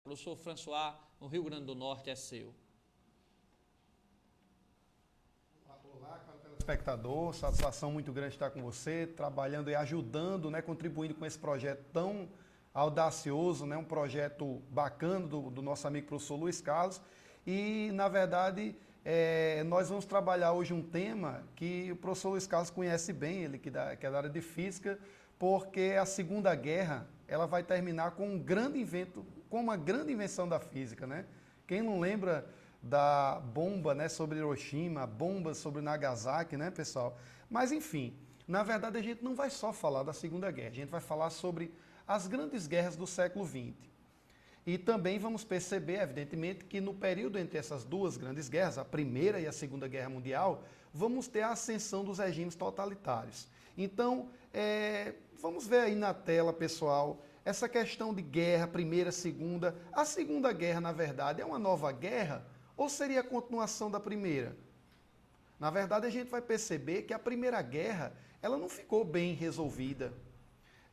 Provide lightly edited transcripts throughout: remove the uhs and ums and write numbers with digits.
Professor François, no Rio Grande do Norte, é seu. Olá, caro telespectador, satisfação muito grande estar com você, trabalhando e ajudando, né, contribuindo com esse projeto tão audacioso, né, um projeto bacana do nosso amigo professor Luiz Carlos. E, na verdade, nós vamos trabalhar hoje um tema que o professor Luiz Carlos conhece bem, ele que é da área de física, porque a Segunda Guerra ela vai terminar com uma grande invenção da física, né? Quem não lembra da bomba, né, sobre Hiroshima, bomba sobre Nagasaki, né, pessoal? Mas, enfim, na verdade a gente não vai só falar da Segunda Guerra, a gente vai falar sobre as grandes guerras do século XX. E também vamos perceber, evidentemente, que no período entre essas duas grandes guerras, a Primeira e a Segunda Guerra Mundial, vamos ter a ascensão dos regimes totalitários. Então, vamos ver aí na tela, pessoal, essa questão de guerra, Primeira, Segunda. A Segunda Guerra, na verdade, é uma nova guerra ou seria a continuação da Primeira? Na verdade, a gente vai perceber que a Primeira Guerra, ela não ficou bem resolvida.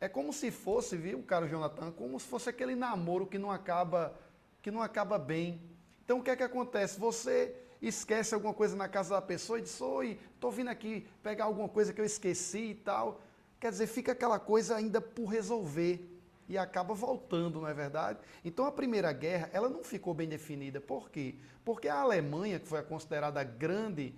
É como se fosse, viu, caro Jonathan, como se fosse aquele namoro que não acaba bem. Então, o que é que acontece? Você esquece alguma coisa na casa da pessoa e diz, oi, estou vindo aqui pegar alguma coisa que eu esqueci e tal. Quer dizer, fica aquela coisa ainda por resolver e acaba voltando, não é verdade? Então, a Primeira Guerra, ela não ficou bem definida. Por quê? Porque a Alemanha, que foi considerada a grande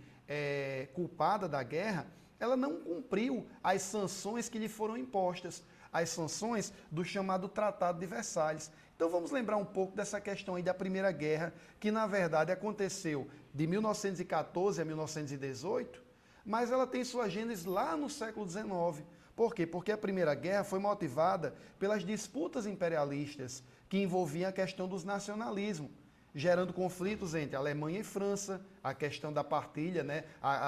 culpada da guerra, ela não cumpriu as sanções que lhe foram impostas, as sanções do chamado Tratado de Versalhes. Então vamos lembrar um pouco dessa questão aí da Primeira Guerra, que na verdade aconteceu de 1914 a 1918, mas ela tem sua gênese lá no século XIX. Por quê? Porque a Primeira Guerra foi motivada pelas disputas imperialistas que envolviam a questão dos nacionalismos, gerando conflitos entre Alemanha e França, a questão da partilha, né,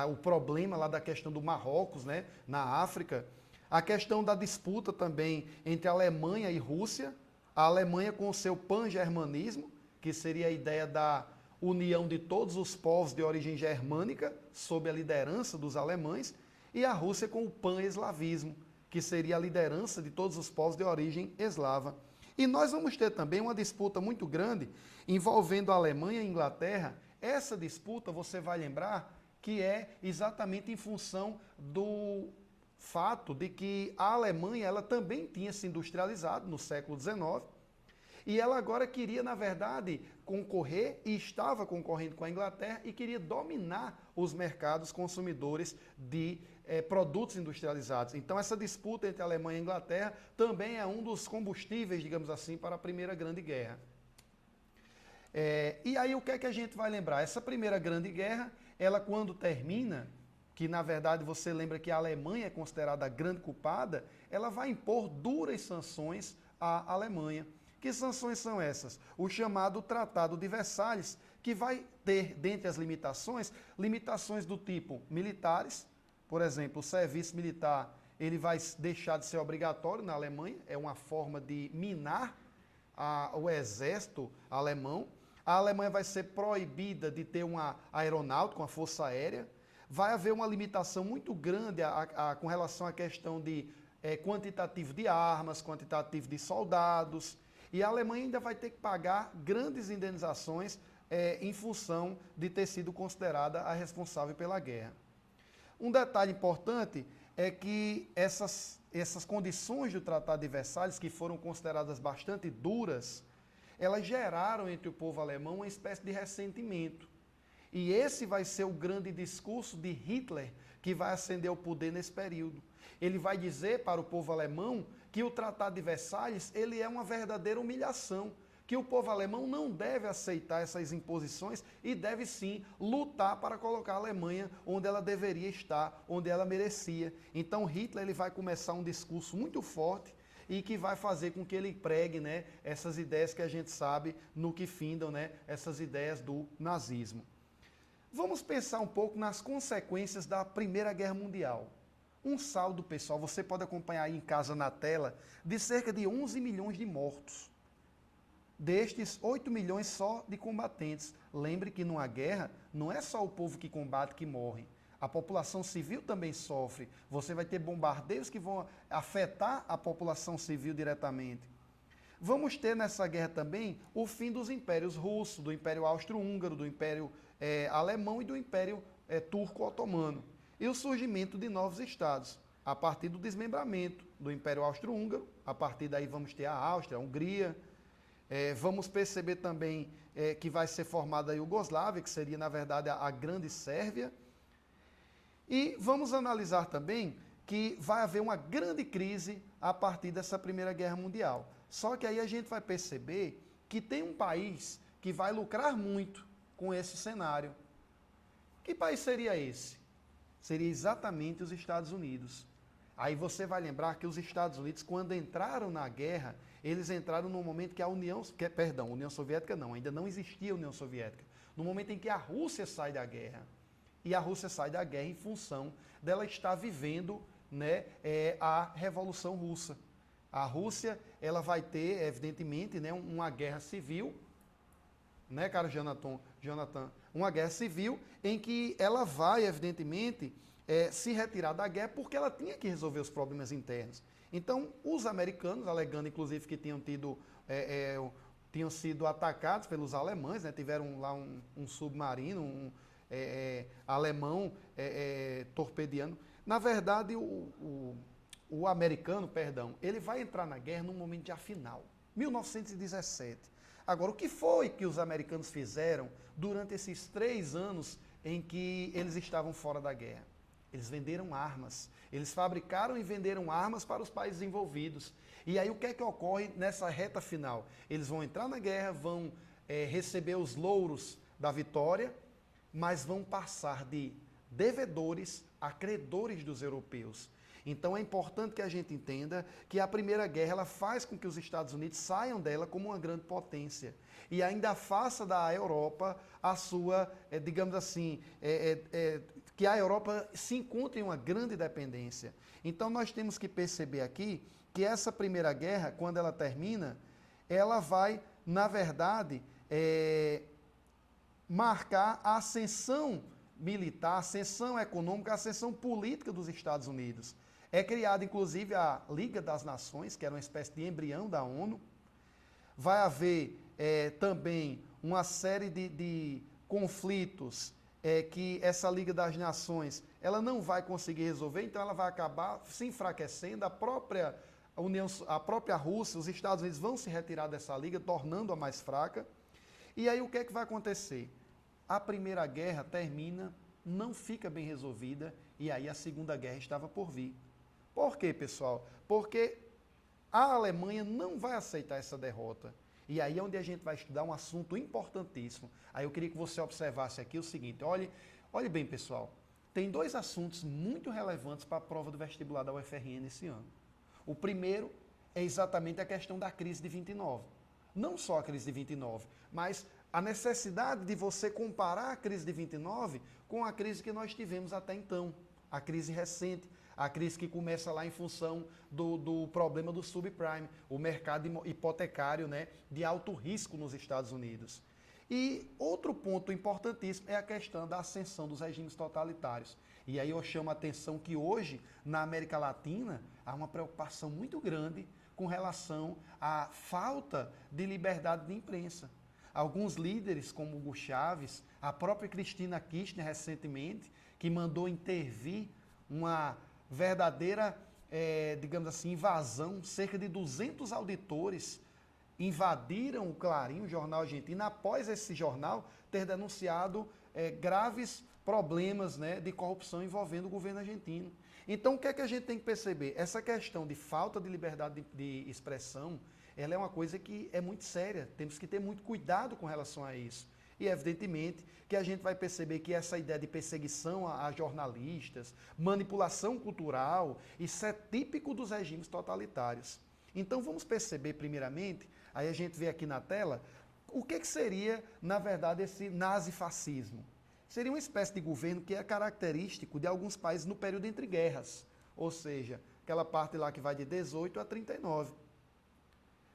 o problema lá da questão do Marrocos, né, na África, a questão da disputa também entre Alemanha e Rússia, a Alemanha com o seu pan-germanismo, que seria a ideia da união de todos os povos de origem germânica, sob a liderança dos alemães, e a Rússia com o pan-eslavismo, que seria a liderança de todos os povos de origem eslava. E nós vamos ter também uma disputa muito grande envolvendo a Alemanha e a Inglaterra. Essa disputa, você vai lembrar, que é exatamente em função do fato de que a Alemanha ela também tinha se industrializado no século XIX e ela agora queria, na verdade, concorrer e estava concorrendo com a Inglaterra e queria dominar os mercados consumidores de produtos industrializados. Então, essa disputa entre a Alemanha e a Inglaterra também é um dos combustíveis, digamos assim, para a Primeira Grande Guerra. E aí, o que é que a gente vai lembrar? Essa Primeira Grande Guerra, ela quando termina, que na verdade você lembra que a Alemanha é considerada a grande culpada, ela vai impor duras sanções à Alemanha. Que sanções são essas? O chamado Tratado de Versalhes, que vai ter, dentre as limitações, limitações do tipo militares. Por exemplo, o serviço militar ele vai deixar de ser obrigatório na Alemanha, é uma forma de minar o exército alemão. A Alemanha vai ser proibida de ter uma aeronáutica, uma força aérea. Vai haver uma limitação muito grande com relação à questão de quantitativo de armas, quantitativo de soldados. E a Alemanha ainda vai ter que pagar grandes indenizações em função de ter sido considerada a responsável pela guerra. Um detalhe importante é que essas condições do Tratado de Versalhes, que foram consideradas bastante duras, elas geraram entre o povo alemão uma espécie de ressentimento. E esse vai ser o grande discurso de Hitler que vai ascender ao poder nesse período. Ele vai dizer para o povo alemão que o Tratado de Versalhes ele é uma verdadeira humilhação, que o povo alemão não deve aceitar essas imposições e deve sim lutar para colocar a Alemanha onde ela deveria estar, onde ela merecia. Então Hitler ele vai começar um discurso muito forte e que vai fazer com que ele pregue, né, essas ideias que a gente sabe no que findam, né, essas ideias do nazismo. Vamos pensar um pouco nas consequências da Primeira Guerra Mundial. Um saldo, pessoal, você pode acompanhar aí em casa na tela, de cerca de 11 milhões de mortos. Destes, 8 milhões só de combatentes. Lembre que numa guerra, não é só o povo que combate que morre. A população civil também sofre. Você vai ter bombardeios que vão afetar a população civil diretamente. Vamos ter nessa guerra também o fim dos impérios russo, do Império Austro-Húngaro, do Império Alemão e do Império Turco-Otomano. E o surgimento de novos estados, a partir do desmembramento do Império Austro-Húngaro, a partir daí vamos ter a Áustria, a Hungria. Vamos perceber também que vai ser formada a Iugoslávia, que seria, na verdade, a Grande Sérvia. E vamos analisar também que vai haver uma grande crise a partir dessa Primeira Guerra Mundial. Só que aí a gente vai perceber que tem um país que vai lucrar muito com esse cenário. Que país seria esse? Seria exatamente os Estados Unidos. Aí você vai lembrar que os Estados Unidos, quando entraram na guerra, eles entraram no momento que a União Soviética não, ainda não existia a União Soviética. No momento em que a Rússia sai da guerra. E a Rússia sai da guerra em função dela estar vivendo, né, a Revolução Russa. A Rússia, ela vai ter, evidentemente, né, uma guerra civil, né, cara Jonathan, uma guerra civil em que ela vai, evidentemente, se retirar da guerra porque ela tinha que resolver os problemas internos. Então, os americanos, alegando inclusive que tinham sido atacados pelos alemães, né, tiveram lá um submarino, alemão torpedeando. Na verdade, o americano, perdão, ele vai entrar na guerra num momento já final, 1917. Agora, o que foi que os americanos fizeram durante esses 3 anos em que eles estavam fora da guerra? Eles venderam armas. Eles fabricaram e venderam armas para os países envolvidos. E aí o que é que ocorre nessa reta final? Eles vão entrar na guerra, vão receber os louros da vitória, mas vão passar de devedores a credores dos europeus. Então é importante que a gente entenda que a Primeira Guerra ela faz com que os Estados Unidos saiam dela como uma grande potência e ainda faça da Europa a sua, digamos assim, que a Europa se encontre em uma grande dependência. Então nós temos que perceber aqui que essa Primeira Guerra, quando ela termina, ela vai, na verdade, marcar a ascensão militar, a ascensão econômica, a ascensão política dos Estados Unidos. É criada, inclusive, a Liga das Nações, que era uma espécie de embrião da ONU. Vai haver também uma série de conflitos que essa Liga das Nações ela não vai conseguir resolver, então ela vai acabar se enfraquecendo. A própria Rússia, os Estados Unidos vão se retirar dessa liga, tornando-a mais fraca. E aí o que é que vai acontecer? A Primeira Guerra termina, não fica bem resolvida, e aí a Segunda Guerra estava por vir. Por quê, pessoal? Porque a Alemanha não vai aceitar essa derrota. E aí é onde a gente vai estudar um assunto importantíssimo. Aí eu queria que você observasse aqui o seguinte, olhe bem, pessoal, tem 2 assuntos muito relevantes para a prova do vestibular da UFRN esse ano. O primeiro é exatamente a questão da crise de 29. Não só a crise de 29, mas a necessidade de você comparar a crise de 29 com a crise que nós tivemos até então, a crise recente, a crise que começa lá em função do problema do subprime, o mercado hipotecário, né, de alto risco nos Estados Unidos. E outro ponto importantíssimo é a questão da ascensão dos regimes totalitários. E aí eu chamo a atenção que hoje, na América Latina, há uma preocupação muito grande com relação à falta de liberdade de imprensa. Alguns líderes, como Hugo Chávez, a própria Cristina Kirchner recentemente, que mandou intervir uma verdadeira, digamos assim, invasão, cerca de 200 auditores invadiram o Clarim, o jornal argentino, após esse jornal ter denunciado graves problemas, né, de corrupção envolvendo o governo argentino. Então, o que é que a gente tem que perceber? Essa questão de falta de liberdade de expressão, ela é uma coisa que é muito séria. Temos que ter muito cuidado com relação a isso. E, evidentemente, que a gente vai perceber que essa ideia de perseguição a jornalistas, manipulação cultural, isso é típico dos regimes totalitários. Então, vamos perceber, primeiramente, aí a gente vê aqui na tela, o que seria, na verdade, esse nazifascismo? Seria uma espécie de governo que é característico de alguns países no período entre guerras, ou seja, aquela parte lá que vai de 18 a 39.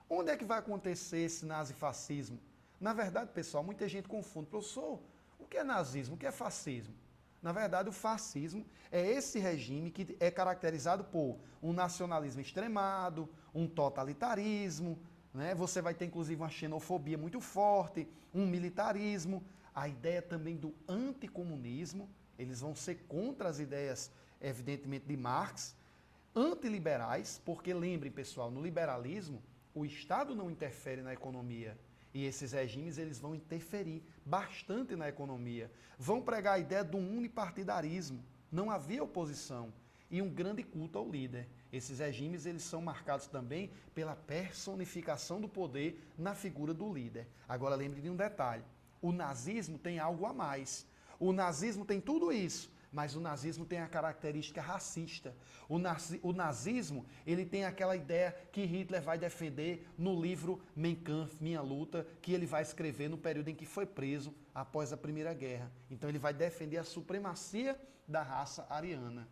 Onde é que vai acontecer esse nazifascismo? Na verdade, pessoal, muita gente confunde. Professor, o que é nazismo? O que é fascismo? Na verdade, o fascismo é esse regime que é caracterizado por um nacionalismo extremado, um totalitarismo, né? Você vai ter, inclusive, uma xenofobia muito forte, um militarismo, a ideia também do anticomunismo, eles vão ser contra as ideias, evidentemente, de Marx, antiliberais, porque lembrem, pessoal, no liberalismo, o Estado não interfere na economia, e esses regimes eles vão interferir bastante na economia. Vão pregar a ideia de um unipartidarismo. Não havia oposição. E um grande culto ao líder. Esses regimes eles são marcados também pela personificação do poder na figura do líder. Agora lembre de um detalhe. O nazismo tem algo a mais. O nazismo tem tudo isso, mas o nazismo tem a característica racista. O nazismo, ele tem aquela ideia que Hitler vai defender no livro Mein Kampf, Minha Luta, que ele vai escrever no período em que foi preso após a Primeira Guerra. Então ele vai defender a supremacia da raça ariana.